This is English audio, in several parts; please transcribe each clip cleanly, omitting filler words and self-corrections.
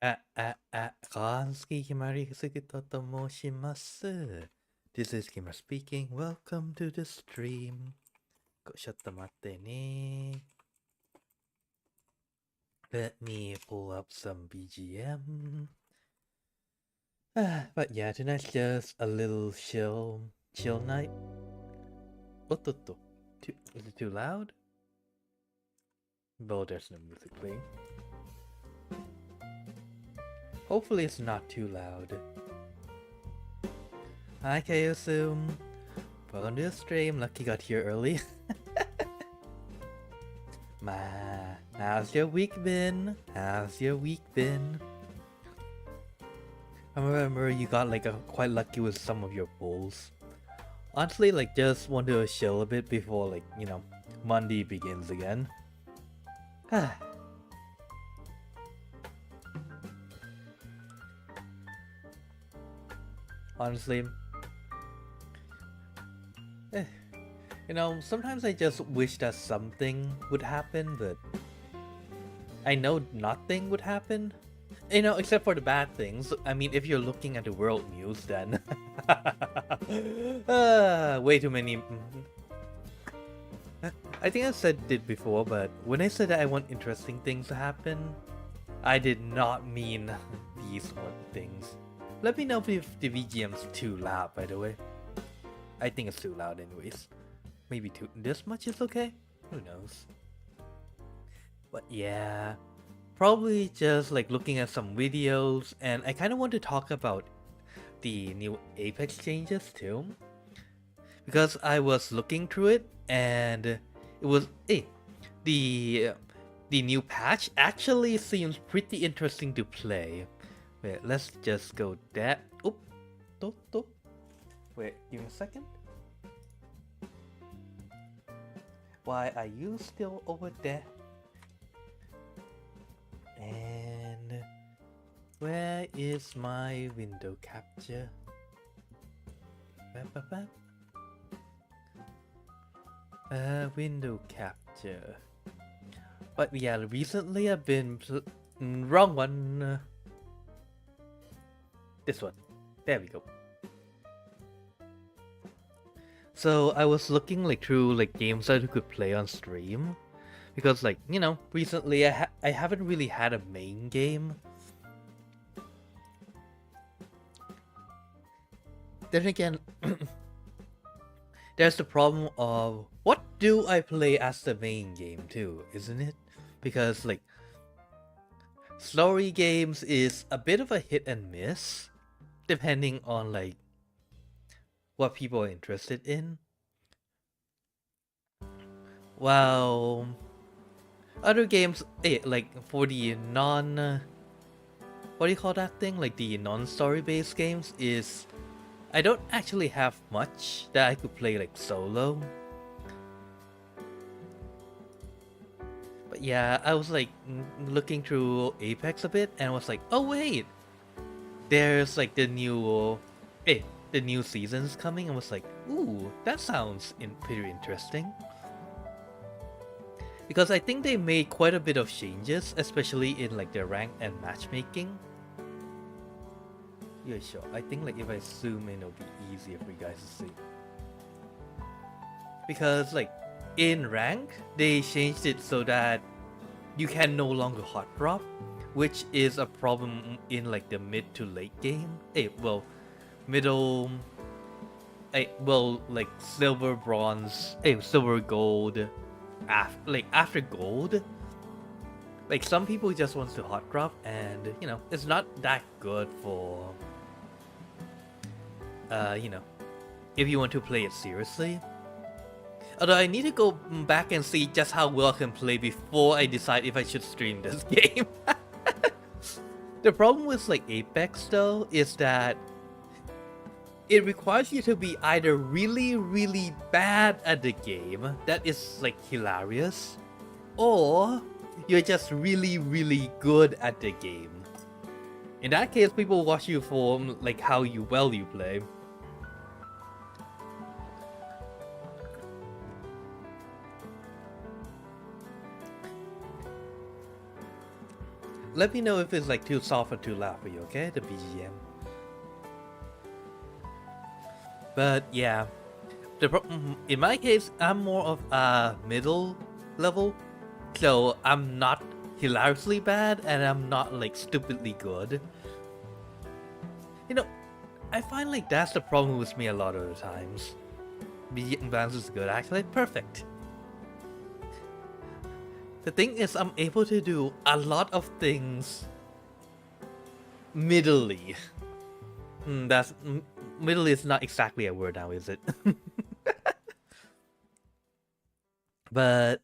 Kanski Himari Tsukito to moshimasu. This is Kimura speaking. Welcome to the stream. Shottamate ne. Let me pull up some BGM. But yeah, tonight's just a little chill night. Is it too loud? Well, there's no music playing. Hopefully it's not too loud. Hi Kayosu. Welcome to the stream. Lucky got here early. How's your week been? I remember you got quite lucky with some of your pulls. Honestly, just want to chill a bit before Monday begins again. Honestly, sometimes I just wish that something would happen, but I know nothing would happen. Except for the bad things. I mean, if you're looking at the world news, then way too many. I think I said it before, but when I said that I want interesting things to happen, I did not mean these one things. Let me know if the VGM's too loud, by the way. I think it's too loud anyways. Maybe this much is okay? Who knows? But yeah, probably just looking at some videos, and I kind of want to talk about the new Apex changes too. Because I was looking through it, and it was, the new patch actually seems pretty interesting to play. Wait, let's just go that. Oop, wait, give me a second. Why are you still over there? And where is my window capture? Window capture. But yeah, recently I've been wrong one. This one. There we go. So I was looking through games that I could play on stream, because recently I haven't really had a main game. Then again, there's the problem of what do I play as the main game too, isn't it? Because story games is a bit of a hit and miss, depending on what people are interested in. While other games, for the what do you call that thing? The non-story based games is, I don't actually have much that I could play solo. But yeah, I was looking through Apex a bit, and I was like, oh wait, there's the new season's coming. I was like, ooh, that sounds pretty interesting. Because I think they made quite a bit of changes, especially in their rank and matchmaking. Yeah, sure. I think if I zoom in, it'll be easier for you guys to see. Because in rank, they changed it so that you can no longer hot drop, which is a problem in the mid to late game. Middle. Silver, bronze, silver, gold. After gold, some people just wants to hot drop, and it's not that good for if you want to play it seriously. Although I need to go back and see just how well I can play before I decide if I should stream this game. The problem with Apex though is that it requires you to be either really bad at the game, that is hilarious, or you're just really good at the game. In that case, people watch you for how well you play. let me know if it's like too soft or too loud for you, okay? The BGM. But yeah, in my case, I'm more of a middle level, so I'm not hilariously bad and I'm not like stupidly good. You know, I find like that's the problem with me a lot of the times. BGM balance is good, actually perfect. The thing is, I'm able to do a lot of things middly. Middle is not exactly a word now, is it? But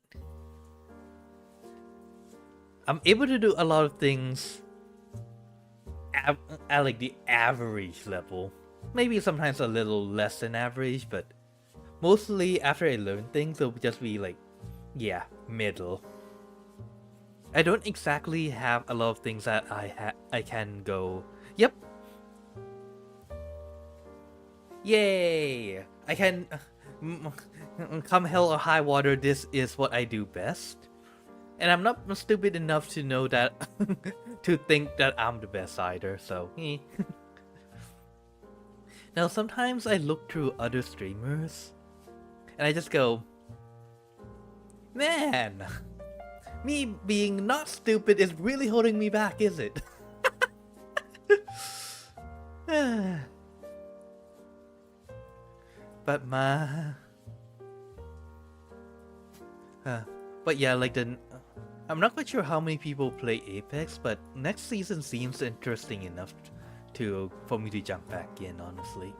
I'm able to do a lot of things at like the average level. Maybe sometimes a little less than average, but mostly after I learn things, it'll just be like, yeah, middle. I don't exactly have a lot of things that I can go, yep. Yay! I can, come hell or high water, this is what I do best. And I'm not stupid enough to know that, to think that I'm the best either, so, Now sometimes I look through other streamers, and I just go, man! Me being not stupid is really holding me back, is it? But yeah, like I'm not quite sure how many people play Apex, but next season seems interesting enough for me to jump back in, honestly.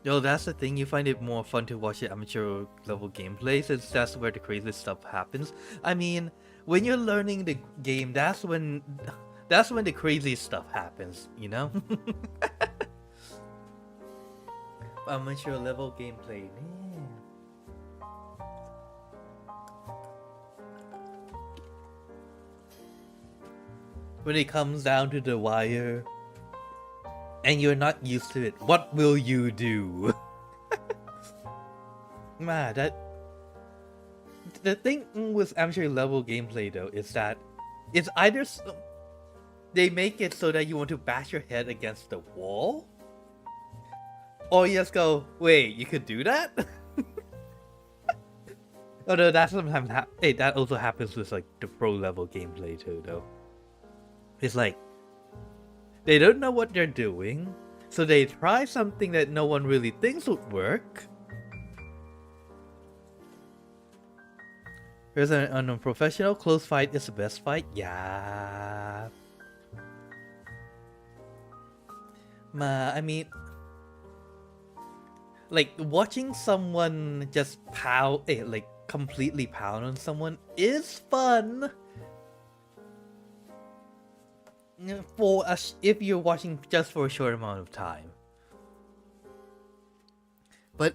Yo, that's the thing, you find it more fun to watch the amateur level gameplay since that's where the crazy stuff happens. I mean, when you're learning the game, that's when the crazy stuff happens, you know? Amateur level gameplay, man. When it comes down to the wire, and you're not used to it, what will you do? Man, the thing with amateur level gameplay though is that it's either they make it so that you want to bash your head against the wall, or you just go, wait, you could do that? Although that sometimes that also happens with like the pro level gameplay too though. It's like they don't know what they're doing, so they try something that no one really thinks would work. Here's an unprofessional close fight is the best fight. Yeah. I mean, like watching someone just like completely pound on someone is fun. For us, if you're watching just for a short amount of time. But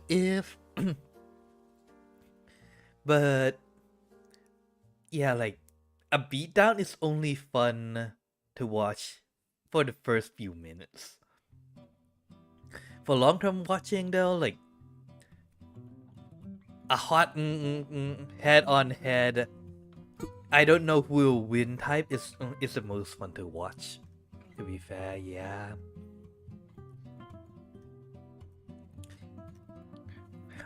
yeah, like a beatdown is only fun to watch for the first few minutes. For long-term watching though, like a hot head-on-head, I don't know who will win type is the most fun to watch. To be fair, yeah.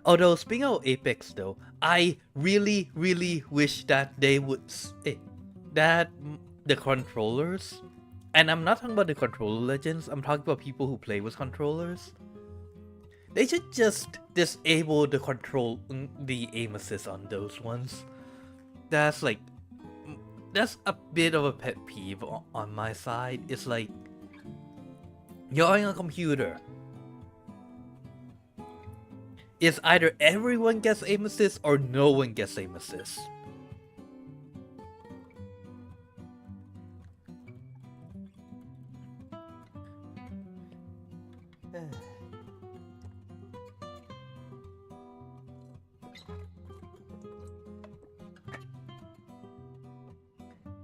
Although speaking of Apex though, I really wish that they would that the controllers, and I'm not talking about the controller legends, I'm talking about people who play with controllers. They should just disable the aim assist on those ones. That's a bit of a pet peeve on my side. It's like, you're on a computer. It's either everyone gets aim assist or no one gets aim assist.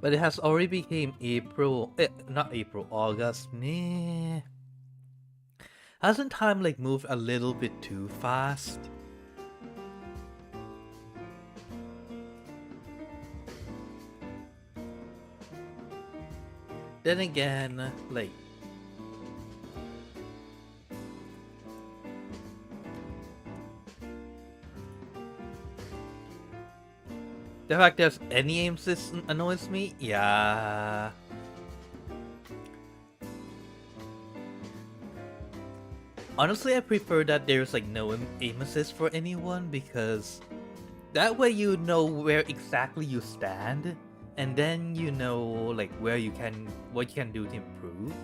But it has already became August. Nah. Hasn't time like moved a little bit too fast? Then again, like, the fact there's any aim assist annoys me. Yeah. Honestly, I prefer that there's like no aim assist for anyone, because that way you know where exactly you stand, and then you know like what you can do to improve.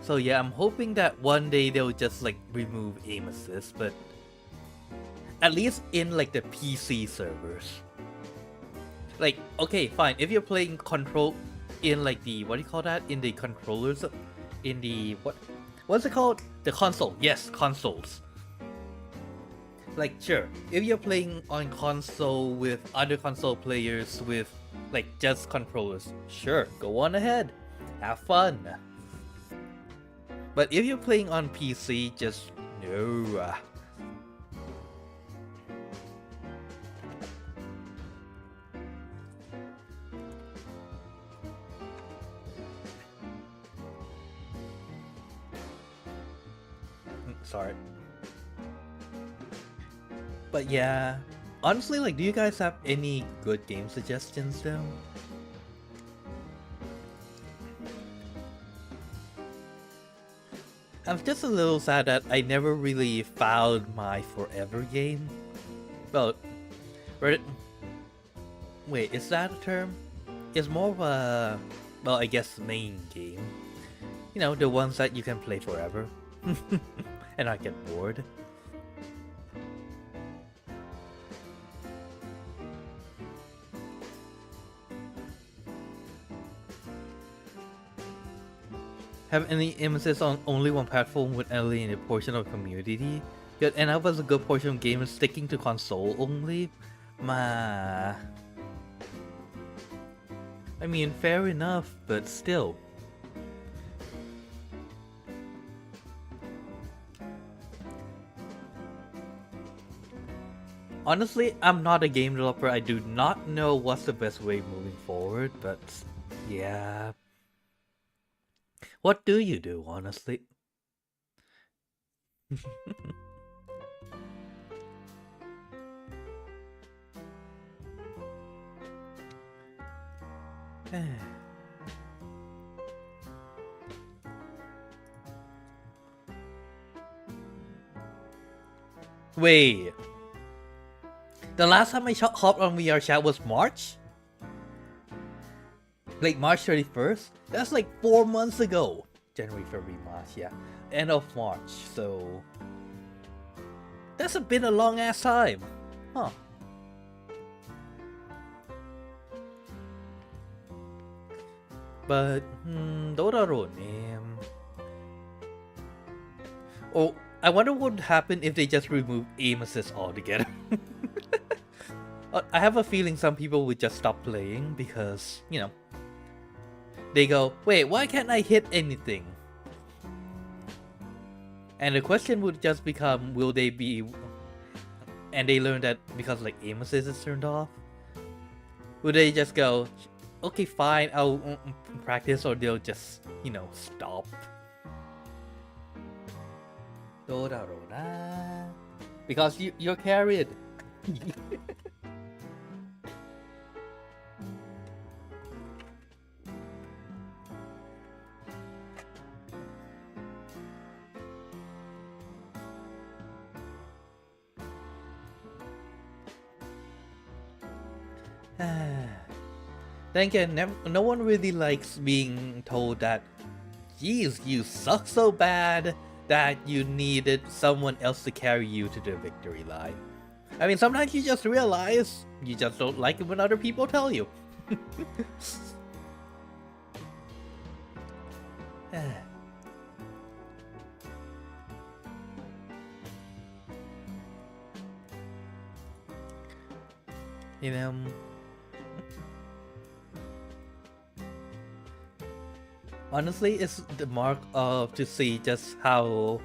So yeah, I'm hoping that one day they'll just like remove aim assist, but at least in like the PC servers. Like, okay, fine, if you're playing control in like the, what do you call that, in the controllers, in the what's it called, the console, yes, consoles. Like, sure, if you're playing on console with other console players with like just controllers, sure, go on ahead, have fun. But if you're playing on PC, just no. Sorry. But yeah, honestly, like, do you guys have any good game suggestions though? I'm just a little sad that I never really found my forever game. Well, wait, is that a term? It's more of a, well, I guess main game. You know, the ones that you can play forever. And not get bored. Have any emphasis on only one platform would alienate a portion of the community? Yet end up as a good portion of gamers sticking to console only? I mean, fair enough, but still. Honestly, I'm not a game developer. I do not know what's the best way moving forward, but yeah. What do you do, honestly? Wait. The last time I hopped on VR chat was March? Like March 31st? That's like 4 months ago. January, February, March, yeah. End of March, so... That's been a long ass time. Huh. But, oh, I wonder what would happen if they just remove aim assist altogether. I have a feeling some people would just stop playing because, you know, they go, wait, why can't I hit anything? And the question would just become, will they be... And they learn that because like aim assist is turned off? Would they just go, okay, fine, I'll practice, or they'll just, you know, stop? Because you're carried. Then again, no one really likes being told that, geez, you suck so bad that you needed someone else to carry you to the victory line. I mean, sometimes you just realize you just don't like it when other people tell you. You know... Honestly, it's the mark of to see just how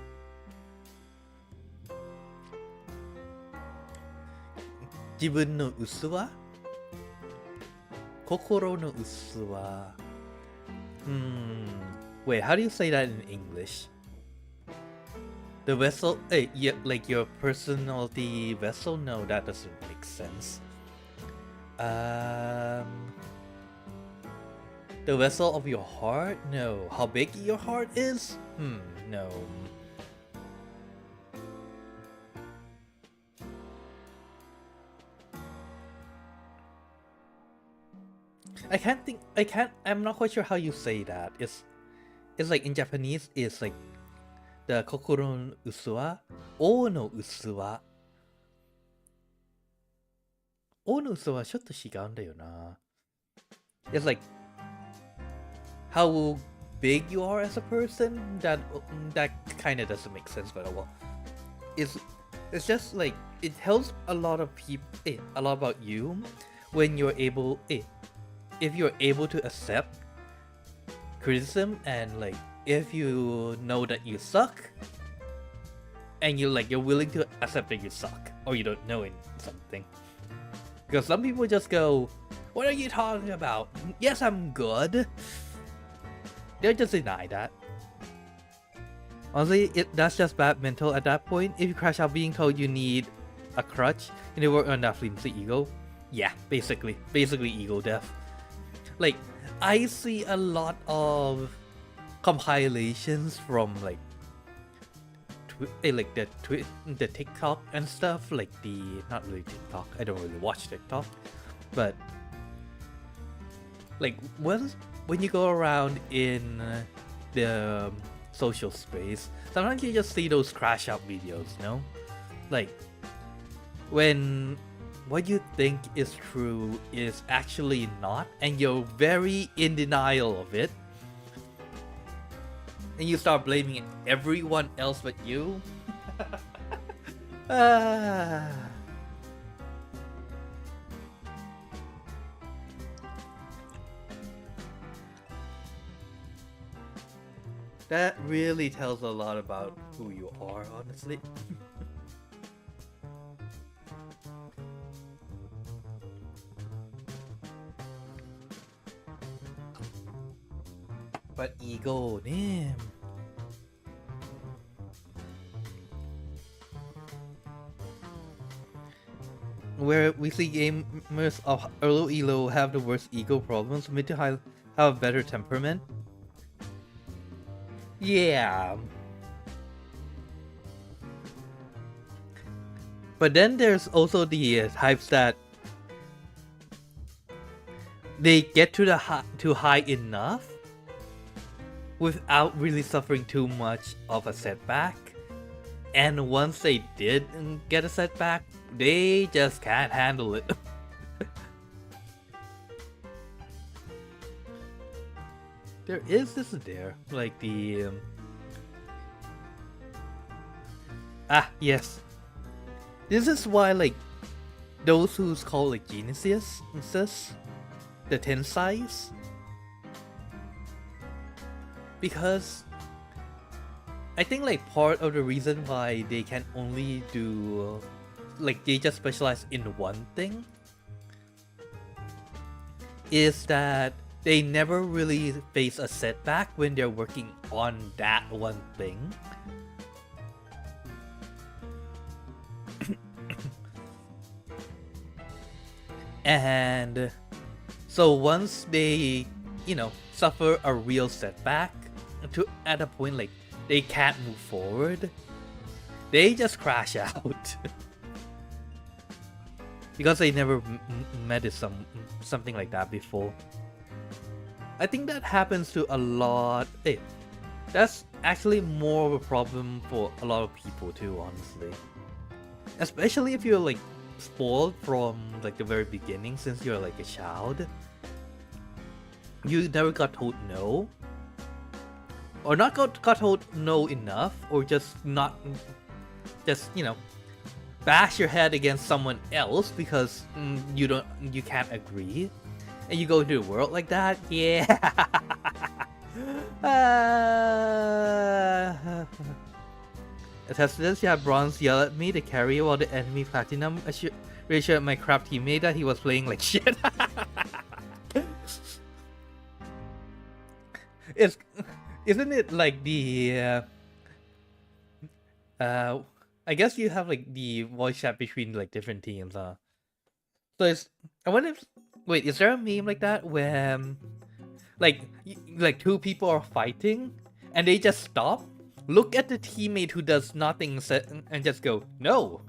自分の薄は心の薄は Wait, how do you say that in English? The vessel, yeah, like your personality vessel? No, that doesn't make sense. The vessel of your heart? No. How big your heart is? No. I'm not quite sure how you say that. It's like in Japanese, it's like the kokoro no usu wa, o no usu wa. O no usu wa ちょっと違うんだよな. It's like how big you are as a person. That kind of doesn't make sense, but well, it's just like it tells a lot of people a lot about you when you're able if you're able to accept criticism and like if you know that you suck and you're willing to accept that you suck or you don't know in something. Because some people just go, what are you talking about? Yes, I'm good. They'll just deny that. Honestly, that's just bad mental at that point. If you crash out being told you need a crutch and you work on that flimsy ego, yeah, basically ego death. Like, I see a lot of compilations from like the TikTok and stuff, like not really TikTok, I don't really watch TikTok, but like when you go around in the social space, sometimes you just see those crash out videos, you know? Like when what you think is true is actually not, and you're very in denial of it, and you start blaming everyone else but you. That really tells a lot about who you are, honestly. But ego, damn. Where we see gamers of low elo have the worst ego problems, mid to high have a better temperament. Yeah. But then there's also the types that they get to to high enough without really suffering too much of a setback, and once they did get a setback, they just can't handle it. There is this there, like the yes, this is why like those who's called like geniuses, the tensais, because I think like part of the reason why they can only do like they just specialize in one thing is that they never really face a setback when they're working on that one thing. And so once they, suffer a real setback to at a point like they can't move forward, they just crash out. Because they never met something like that before. I think that happens to a lot. That's actually more of a problem for a lot of people too, honestly. Especially if you're like spoiled from like the very beginning, since you're like a child. You never got told no, or not got told no enough, or just bash your head against someone else because you can't agree, and you go into a world like that. Yeah. Attest to this, you have bronze yell at me to carry while the enemy platinum reassured my crap teammate that he was playing like shit. Isn't it like the I guess you have like the voice chat between like different teams, huh? So I wonder if wait, is there a meme like that where like two people are fighting and they just stop, look at the teammate who does nothing and just go, "No,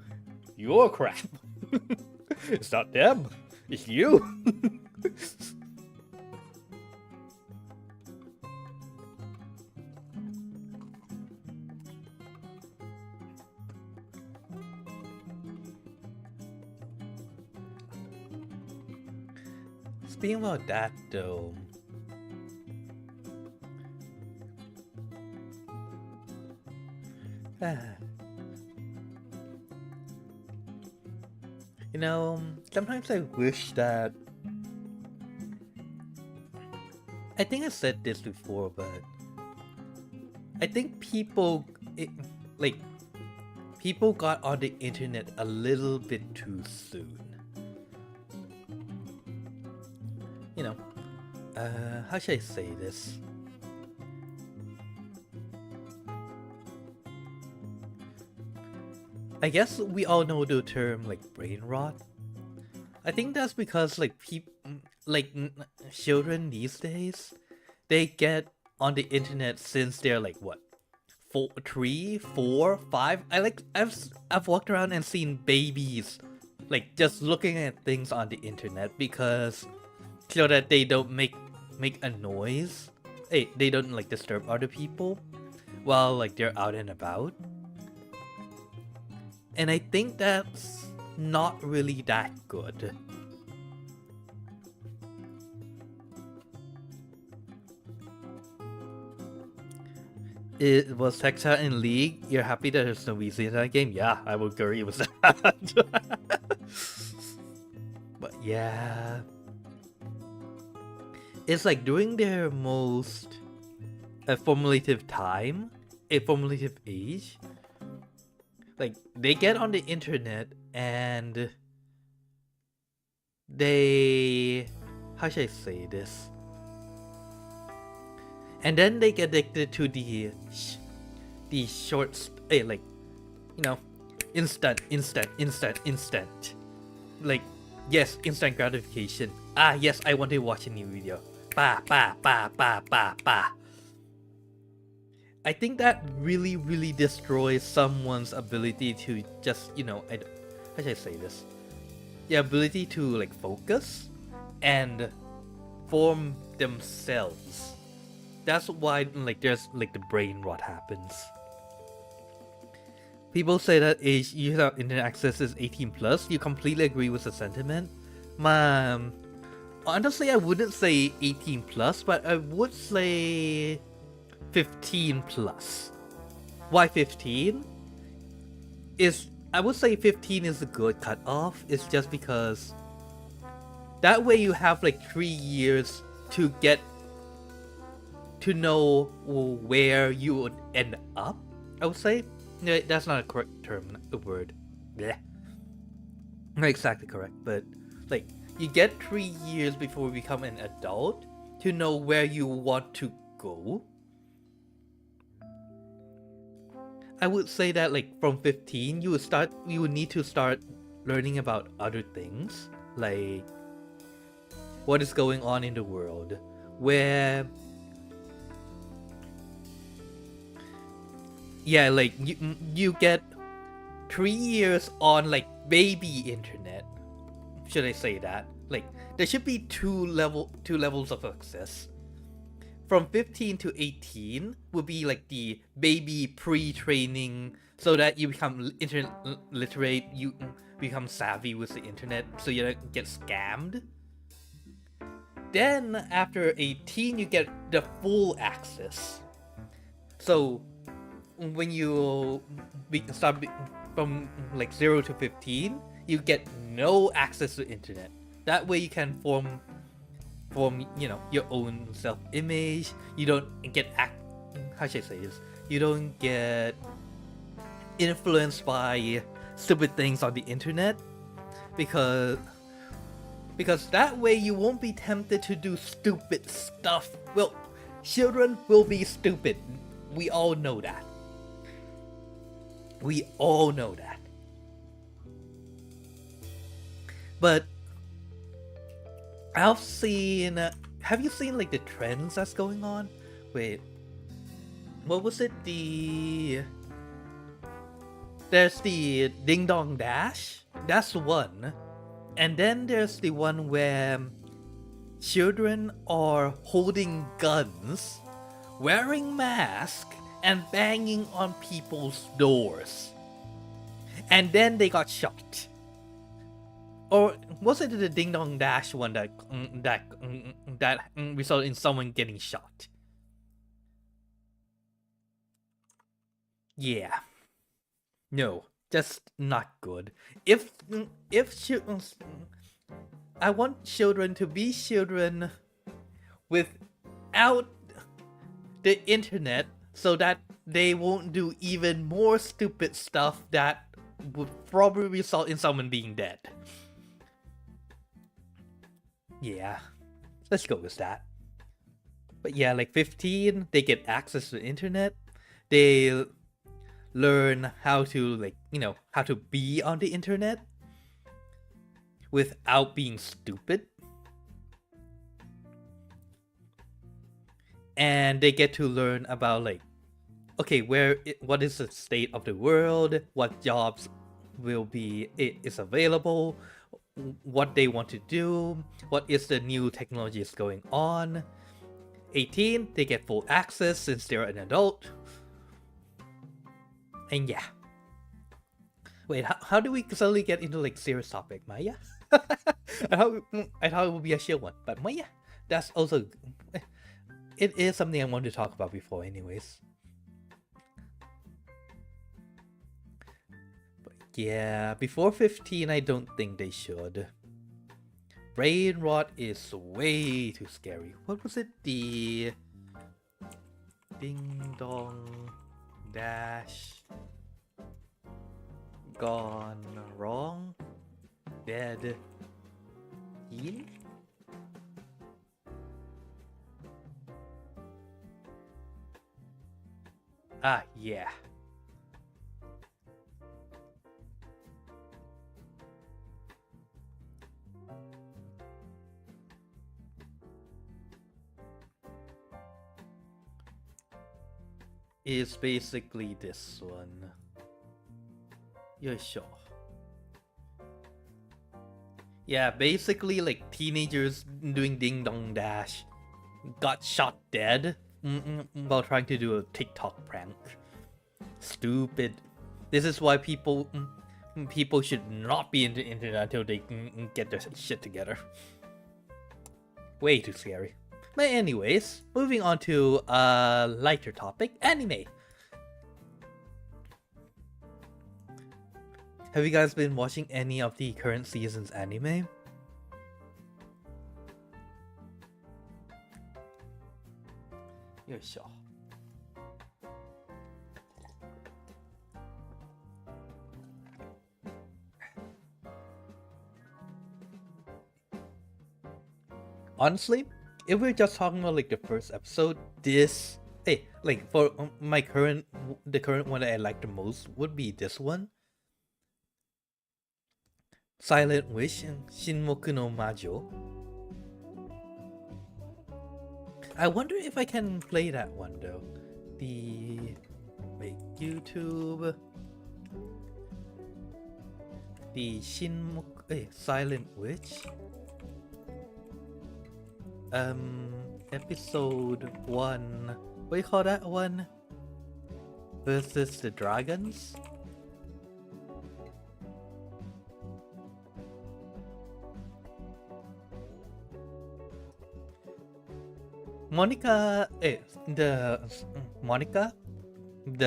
you're crap." It's not them, it's you. Speaking about that though, you know, sometimes I wish that I think I said this before, but I think people got on the internet a little bit too soon. You know, how should I say this? I guess we all know the term like brain rot. I think that's because like children these days, they get on the internet since they're like what, 3, 4, 5. I've walked around and seen babies like just looking at things on the internet because so that they don't make a noise. Hey, they don't like disturb other people while like they're out and about. And I think that's not really that good. It was Texas in League. You're happy that there's no VC in that game? Yeah, I would agree with that. But yeah, it's like during their most formulative time, a formulative age, like they get on the internet and they, how should I say this? And then they get addicted to the short, like, you know, instant. Like, yes, instant gratification. Ah, yes, I want to watch a new video. Ba. I think that really destroys someone's ability to just, you know, how should I say this? The ability to like focus and form themselves. That's why like there's like the brain rot happens. People say that age use of internet access is 18 plus. You completely agree with the sentiment? Honestly, I wouldn't say 18 plus, but I would say 15 plus. Why 15? I would say 15 is a good cutoff. It's just because that way you have like 3 years to get to know where you would end up. I would say that's not a correct term, a word. Blech. Not exactly correct, but like you get 3 years before you become an adult to know where you want to go. I would say that like from 15 you would need to start learning about other things, like what is going on in the world, where yeah, like you get 3 years on like baby internet. Should I say that? Like there should be two levels of access. From 15 to 18 would be like the baby pre-training, so that you become internet literate, you become savvy with the internet, so you don't get scammed. Then after 18 you get the full access. So when you start from like 0 to 15, you get no access to internet. That way you can form you know your own self-image. You don't get how should I say this? You don't get influenced by stupid things on the internet, because that way you won't be tempted to do stupid stuff. Well, children will be stupid. We all know that. We all know that. But I've seen, have you seen like the trends that's going on? Wait, what was it? There's the Ding Dong Dash. That's one. And then there's the one where children are holding guns, wearing masks, and banging on people's doors. And then they got shot. Or was it the Ding Dong Dash one that resulted in someone getting shot? Yeah. No, just not good. I want children to be children without the internet, so that they won't do even more stupid stuff that would probably result in someone being dead. Yeah, let's go with that. But yeah, like 15, they get access to the internet. They learn how to, like, how to be on the internet without being stupid. And they get to learn about, like, okay, what is the state of the world, what jobs is available, what they want to do, what is the new technologies going on. 18, they get full access since they're an adult. And yeah. Wait, how do we suddenly get into like serious topic, Maya? I thought it would be a chill one, but Maya, that's also, it is something I wanted to talk about before anyways. But yeah, before 15, I don't think they should. Brain rot is way too scary. What was it? The Ding Dong Dash gone wrong? Dead teen? Ah, yeah. Is basically this one. You're sure? Yeah, basically like teenagers doing Ding Dong Dash got shot dead while trying to do a TikTok prank. Stupid. This is why people should not be in the internet until they get their shit together. Way too scary. But anyways, moving on to a lighter topic, anime. Have you guys been watching any of the current season's anime? You're sure? Honestly, if we're just talking about like the first episode, like for the current one that I like the most would be this one. Silent Wish and Shinmoku no Majo. I wonder if I can play that one though. YouTube. The Silent Witch. Episode 1. What do you call that one? Versus the Dragons? Monica, the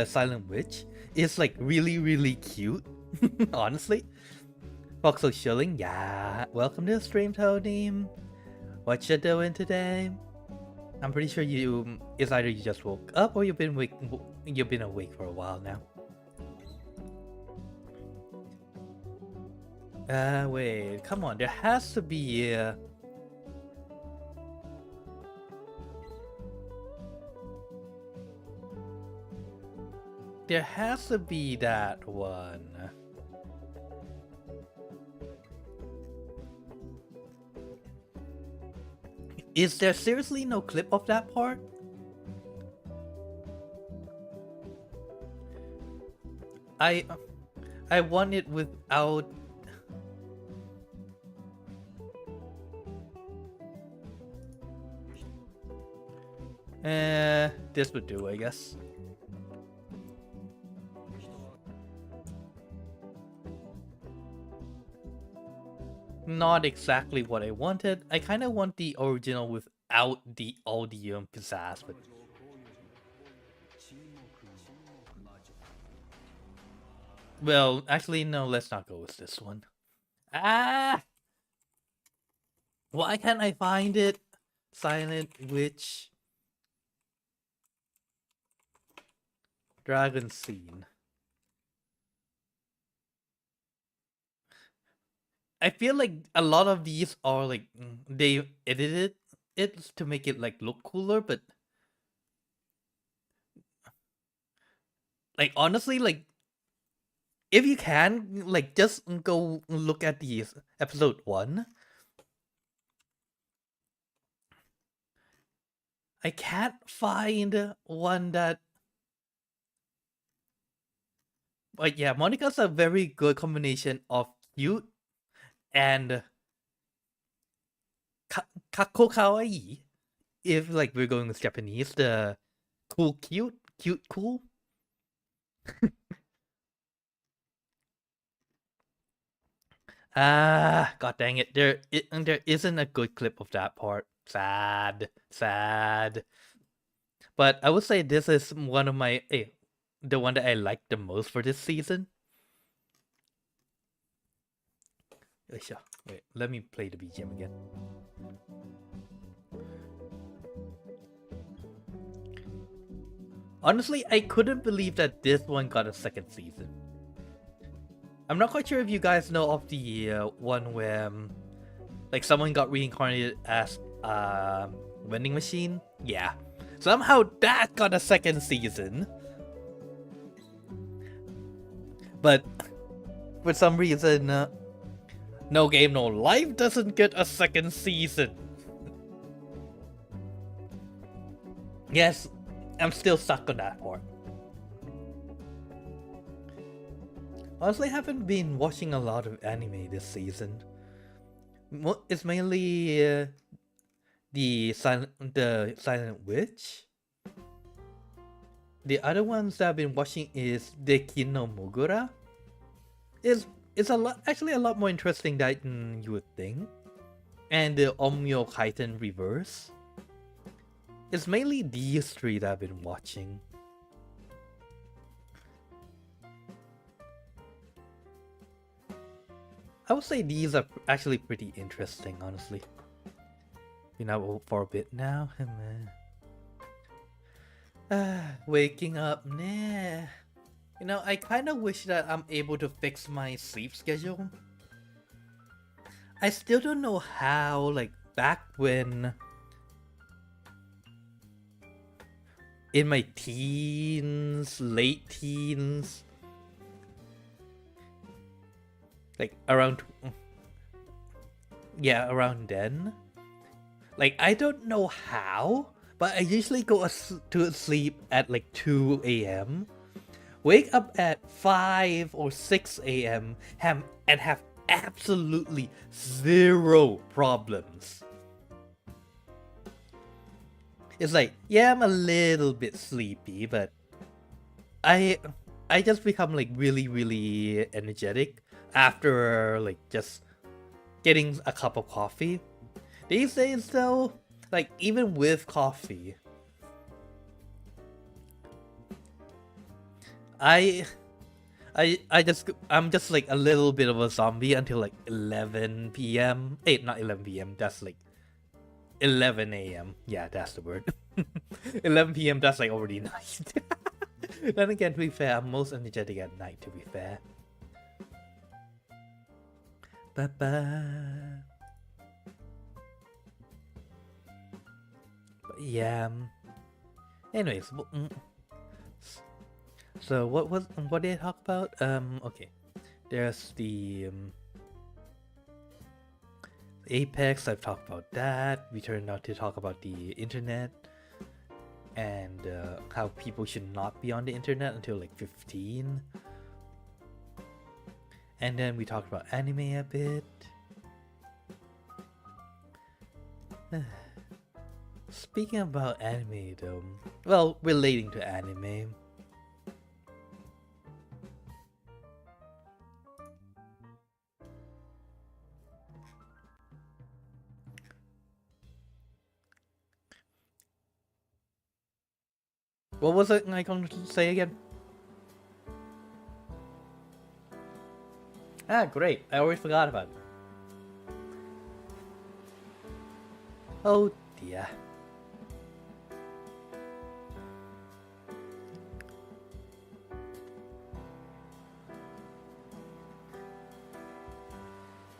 Silent Witch, is like really cute. Honestly. Also Chillin, yeah. Welcome to the stream, Tony. What you doing today? I'm pretty sure it's either you just woke up or you've been awake for a while now. Wait, come on, there has to be there has to be that one. Is there seriously no clip of that part? I want it without. This would do, I guess. Not exactly what I wanted. I kind of want the original without the audio pizzazz, but well, actually, no, let's not go with this one. Ah! Why can't I find it? Silent Witch. Dragon Scene. I feel like a lot of these are like they edited it to make it like look cooler, but like honestly, like if you can, like just go look at the episode 1. I can't find one that. But yeah, Monica's a very good combination of cute and kako kawaii. If like we're going with Japanese, the cool cute, cute cool. God dang it. There isn't a good clip of that part. Sad. But I would say this is one of my the one that I like the most for this season. Wait, let me play the BGM again. Honestly, I couldn't believe that this one got a second season. I'm not quite sure if you guys know of the one where like someone got reincarnated as a vending machine. Yeah, somehow that got a second season. But for some reason, No Game No Life doesn't get a second season. Yes, I'm still stuck on that part. Honestly, I haven't been watching a lot of anime this season. It's mainly the Silent Witch. The other ones that I've been watching is Deki no Mogura. It's actually a lot more interesting than you would think. And the Omyo Kaiten Reverse. It's mainly these three that I've been watching. I would say these are actually pretty interesting, honestly. Been out for a bit now. Waking up, nah. You know, I kind of wish that I'm able to fix my sleep schedule. I still don't know how, like back when in my teens, late teens, like around then. Like I don't know how, but I usually go to sleep at like 2 a.m. Wake up at 5 or 6 a.m. and have absolutely zero problems. It's like, yeah, I'm a little bit sleepy, but I just become like really energetic after like just getting a cup of coffee. These days though, like even with coffee, I'm just like a little bit of a zombie until like 11 p.m. Not 11 p.m. That's like 11 a.m. Yeah, that's the word. 11 p.m. That's like already night. Then again, to be fair, I'm most energetic at night. To be fair, Ba-ba. But yeah. Anyways, so what did I talk about? Okay. There's the Apex. I've talked about that. We turned out to talk about the internet and how people should not be on the internet until like 15. And then we talked about anime a bit. Speaking about anime though, well, relating to anime. What was it I going to say again? Ah, great. I always forgot about it. Oh dear.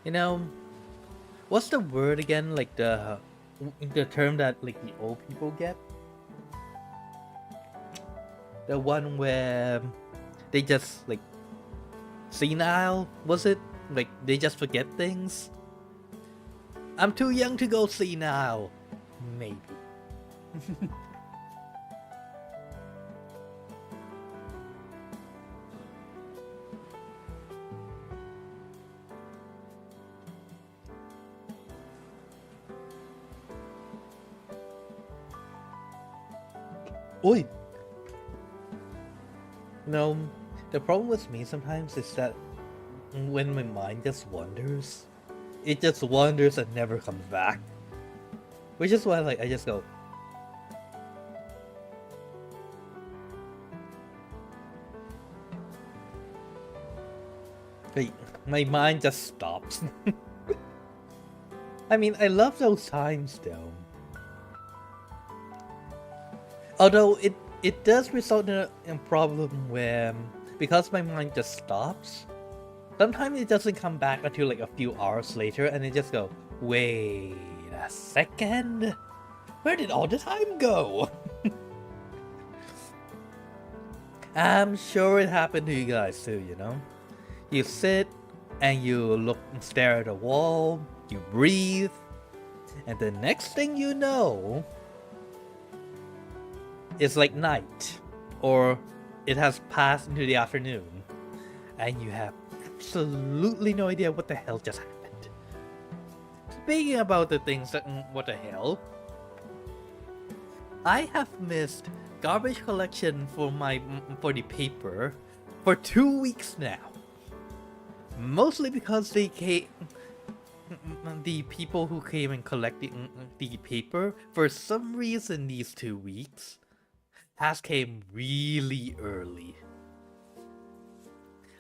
You know, what's the word again? Like the term that like the old people get? The one where they just like senile, was it? Like they just forget things? I'm too young to go senile. Maybe. Oi! No, the problem with me sometimes is that when my mind just wanders, it just wanders and never comes back. Which is why like I just go. Wait, my mind just stops. I mean, I love those times though. Although it does result in a problem where, because my mind just stops, sometimes it doesn't come back until like a few hours later and it just go, wait a second, where did all the time go? I'm sure it happened to you guys too, you know? You sit and you look and stare at a wall, you breathe, and the next thing you know, it's like night, or it has passed into the afternoon, and you have absolutely no idea what the hell just happened. Speaking about the things that, what the hell, I have missed garbage collection for the paper for 2 weeks now. Mostly because the people who came and collected the paper, for some reason these 2 weeks, has came really early.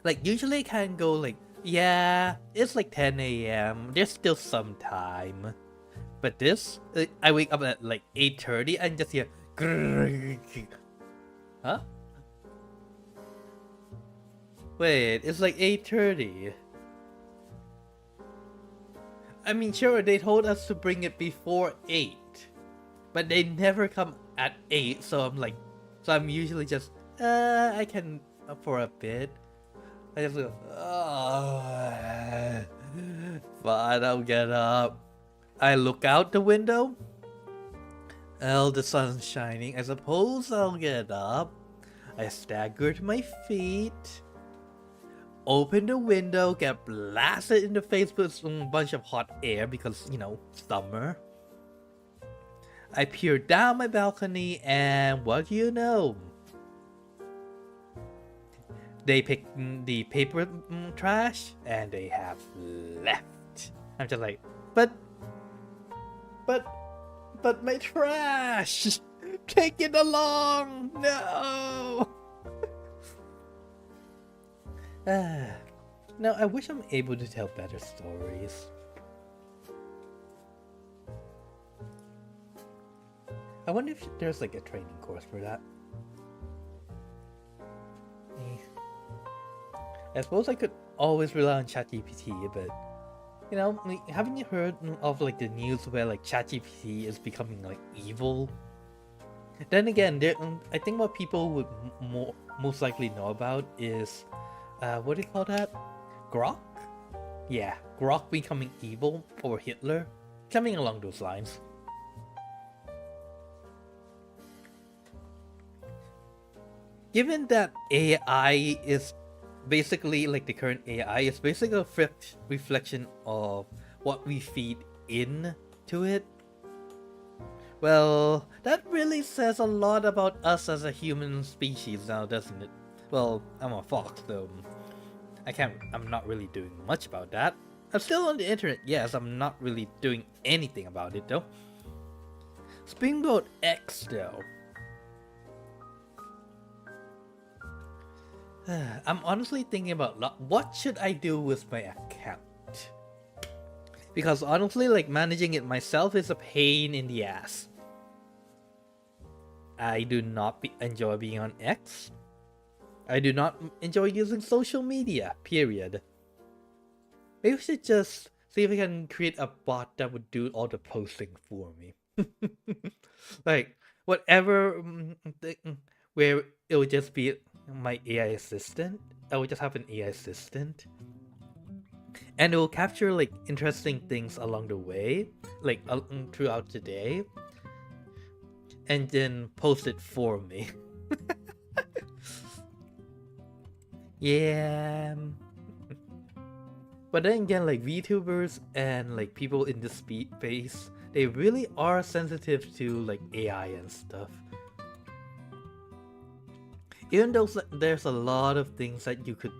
Like usually I can go like, yeah, it's like 10 a.m. There's still some time. But this, I wake up at like 8:30 and just hear, huh? Wait, it's like 8:30. I mean, sure, they told us to bring it before 8, but they never come at 8, so I'm like, so I'm usually just, I can, for a bit. I just go, fine, I'll get up. I look out the window. Oh, the sun's shining. I suppose I'll get up. I stagger to my feet. Open the window, get blasted in the face with a bunch of hot air because, you know, summer. I peer down my balcony and what do you know? They pick the paper trash and they have left. I'm just like, but my trash! Take it along! No! Now I wish I'm able to tell better stories. I wonder if there's like a training course for that. I suppose I could always rely on ChatGPT, but You know, like, haven't you heard of like the news where like ChatGPT is becoming like evil? Then again, I think what people would most likely know about is, what do you call that? Grok? Yeah, Grok becoming evil, or Hitler, something along those lines. Given that AI is basically like the current AI is basically a reflection of what we feed into it. Well, that really says a lot about us as a human species now, doesn't it? Well, I'm a fox, so I'm not really doing much about that. I'm still on the internet, yes, I'm not really doing anything about it though. Speaking about X though, I'm honestly thinking about what should I do with my account? Because honestly, like managing it myself is a pain in the ass. I do not enjoy being on X. I do not enjoy using social media, period. Maybe we should just see if we can create a bot that would do all the posting for me. Like, whatever, where it would just be my AI assistant. I would just have an AI assistant. And it will capture, like, interesting things along the way, like, throughout the day. And then post it for me. Yeah. But then again, like VTubers and like people in this space, they really are sensitive to like AI and stuff. Even though there's a lot of things that you could...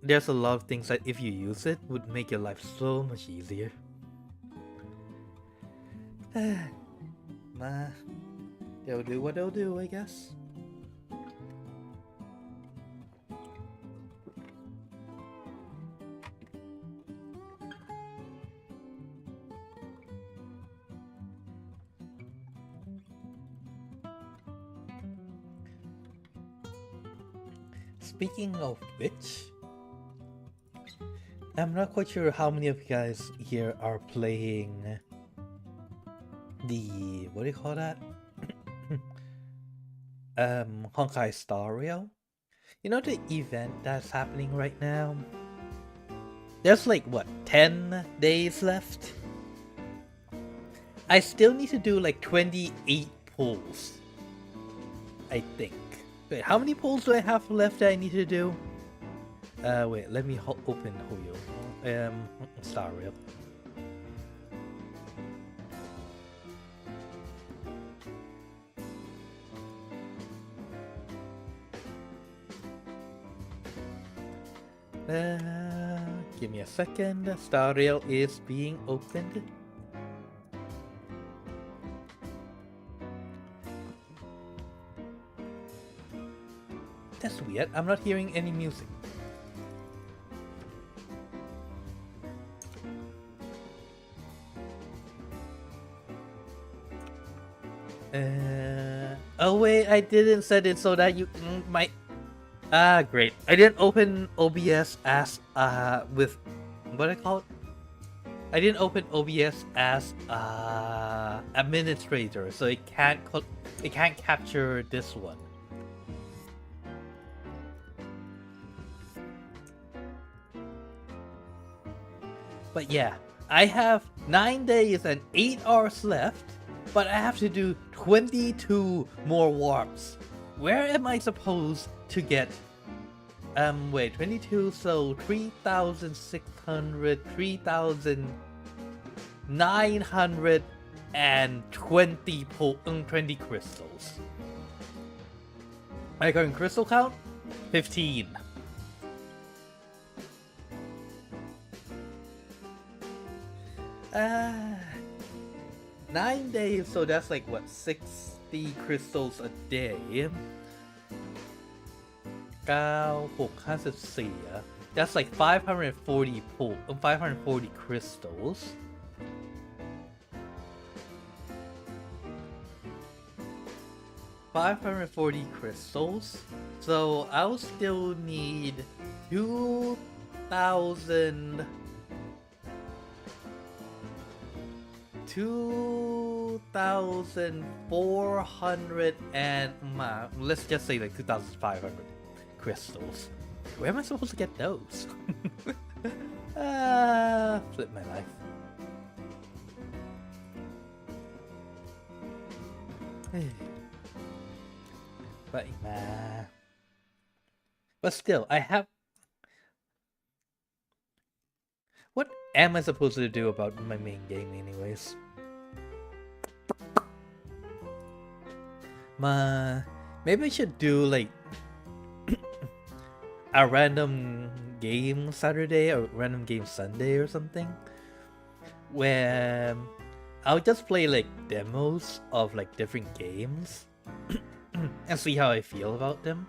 There's a lot of things that if you use it would make your life so much easier. They'll do what they'll do, I guess. Speaking of which, I'm not quite sure how many of you guys here are playing the... what do you call that? Honkai Star Rail? You know the event that's happening right now? There's like, what, 10 days left? I still need to do like 28 pulls, I think. Wait, how many polls do I have left that I need to do? Wait, let me open Hoyo. Star Rail. Give me a second. Star Rail is being opened. That's weird. I'm not hearing any music. Oh wait, I didn't set it so that you might... great. I didn't open OBS as with... what I call it? I didn't open OBS as administrator, so it can't capture this one. But yeah, I have 9 days and 8 hours left, but I have to do 22 more warps. Where am I supposed to get... wait, 22, so 3,600, 3,920 20 crystals. My current crystal count? 15. Uh, 9 days, so that's like what, 60 crystals a day. 9, 6, 54. That's like 540 540 crystals. $540 crystals. So I'll still need 2,000 2,400 and let's just say like 2,500 crystals. Where am I supposed to get those? Flip my life. But still, I have. What am I supposed to do about my main game, anyways? Maybe I should do like a random game Saturday or random game Sunday or something, where I'll just play like demos of like different games and see how I feel about them.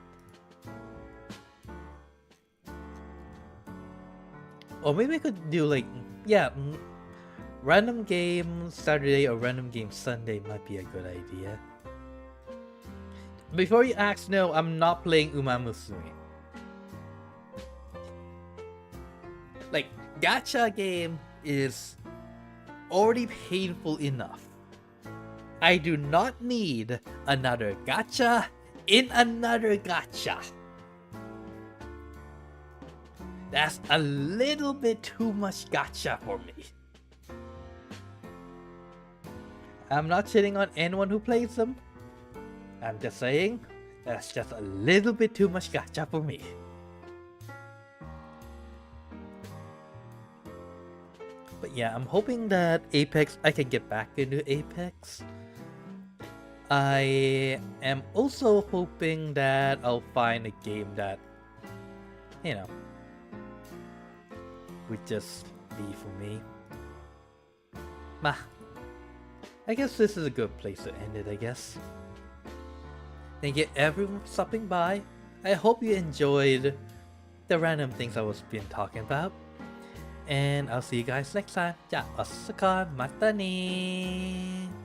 Or maybe I could do like, yeah, random game Saturday or random game Sunday might be a good idea. Before you ask, no, I'm not playing Umamusume. Like, gacha game is already painful enough. I do not need another gacha in another gacha. That's a little bit too much gacha for me. I'm not shitting on anyone who plays them. I'm just saying, that's just a little bit too much gacha for me. But yeah, I'm hoping that Apex, I can get back into Apex. I am also hoping that I'll find a game that, you know, would just be for me. I guess this is a good place to end it, I guess. Thank you everyone for stopping by. I hope you enjoyed the random things I was been talking about. And I'll see you guys next time. じゃあ、おっすか、またねー。